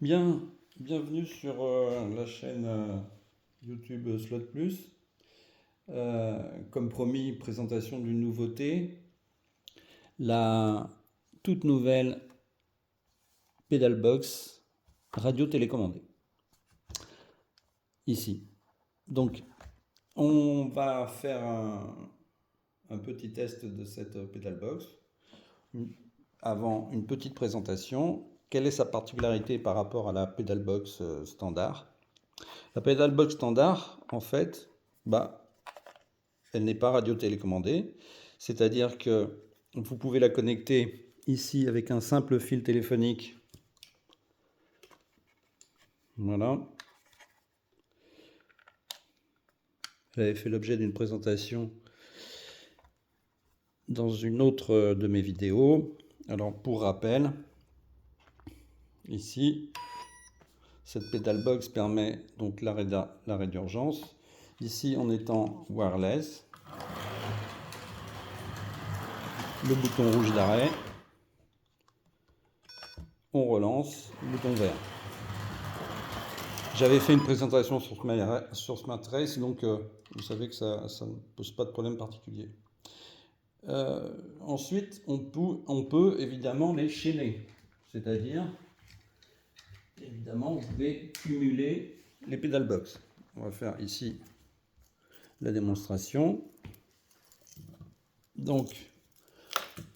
Bien, bienvenue sur la chaîne YouTube Slot Plus. Comme promis, présentation d'une nouveauté, la toute nouvelle Pedalbox radio télécommandée. Ici. Donc, on va faire un petit test de cette Pedalbox. Avant une petite présentation, quelle est sa particularité par rapport à la Pedalbox standard? La Pedalbox standard, en fait, elle n'est pas radio-télécommandée, c'est-à-dire que vous pouvez la connecter ici avec un simple fil téléphonique. Voilà. J'avais fait l'objet d'une présentation dans une autre de mes vidéos. Alors, pour rappel, ici, cette Pedalbox permet donc l'arrêt d'urgence. Ici, en étant wireless, le bouton rouge d'arrêt, on relance, bouton vert. J'avais fait une présentation sur Smart Race, donc vous savez que ça ne pose pas de problème particulier. Ensuite, on peut évidemment les chaîner, c'est-à-dire, évidemment, vous pouvez cumuler les Pedalbox. On va faire ici la démonstration. Donc,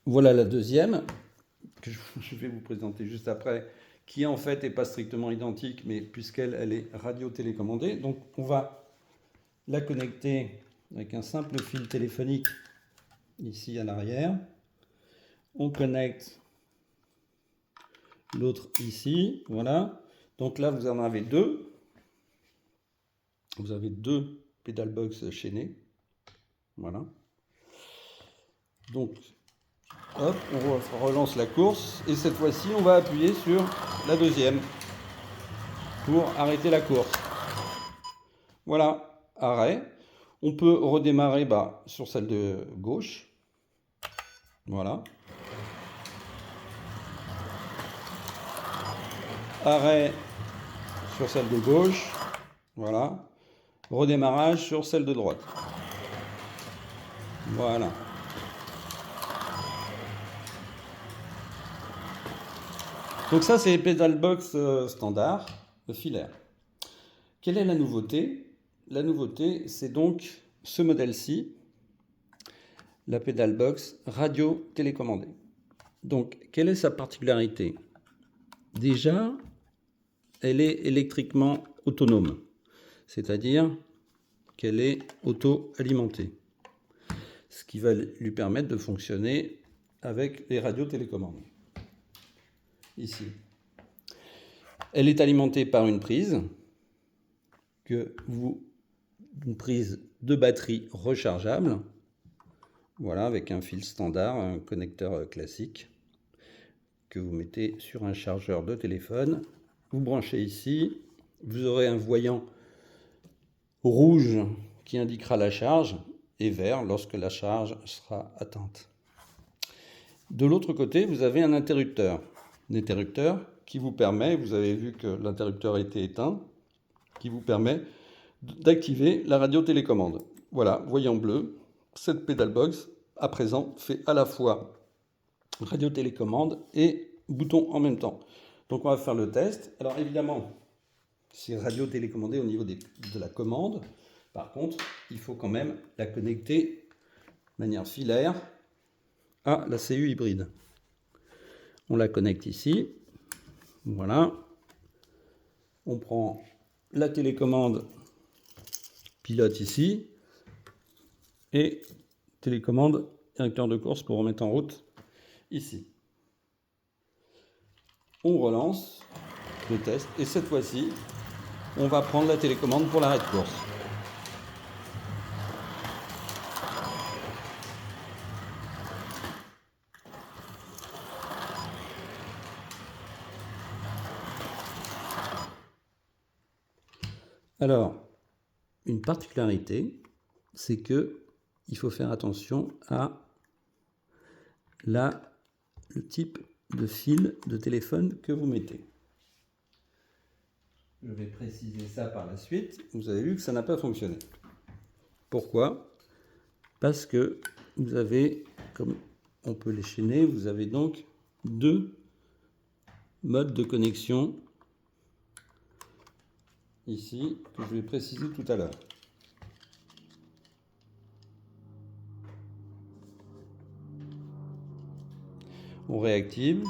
voilà la deuxième, que je vais vous présenter juste après, qui en fait n'est pas strictement identique, mais puisqu'elle est radio-télécommandée. Donc, on va la connecter avec un simple fil téléphonique ici à l'arrière. On connecte l'autre ici, voilà. Donc là, vous en avez deux. Vous avez deux Pedalbox chaînées. Voilà. Donc, hop, on relance la course. Et cette fois-ci, on va appuyer sur la deuxième pour arrêter la course. Voilà, arrêt. On peut redémarrer sur celle de gauche. Voilà. Arrêt sur celle de gauche. Voilà. Redémarrage sur celle de droite. Voilà. Donc ça, c'est les Pedalbox standard, filaire. Quelle est la nouveauté? La nouveauté, c'est donc ce modèle-ci, la Pedalbox radio télécommandée. Donc, quelle est sa particularité? Déjà, elle est électriquement autonome, c'est-à-dire qu'elle est auto-alimentée, ce qui va lui permettre de fonctionner avec les radios télécommandées. Ici. Elle est alimentée par une prise, une prise de batterie rechargeable, voilà, avec un fil standard, un connecteur classique, que vous mettez sur un chargeur de téléphone. Vous branchez ici, vous aurez un voyant rouge qui indiquera la charge et vert lorsque la charge sera atteinte. De l'autre côté, vous avez un interrupteur qui vous permet, vous avez vu que l'interrupteur était éteint, qui vous permet d'activer la radio-télécommande. Voilà, voyant bleu, cette Pedalbox, à présent, fait à la fois radio-télécommande et bouton en même temps. Donc on va faire le test. Alors évidemment, c'est radio-télécommandé au niveau de la commande. Par contre, il faut quand même la connecter de manière filaire à la CU hybride. On la connecte ici. Voilà. On prend la télécommande pilote ici et télécommande directeur de course pour remettre en route ici. On relance le test et cette fois-ci, on va prendre la télécommande pour l'arrêt de course. Alors, une particularité, c'est que il faut faire attention à le type de fil de téléphone que vous mettez. Je vais préciser ça par la suite. Vous avez vu que ça n'a pas fonctionné. Pourquoi? Parce que vous avez, comme on peut les chaîner, vous avez donc deux modes de connexion ici que je vais préciser tout à l'heure. On réactive.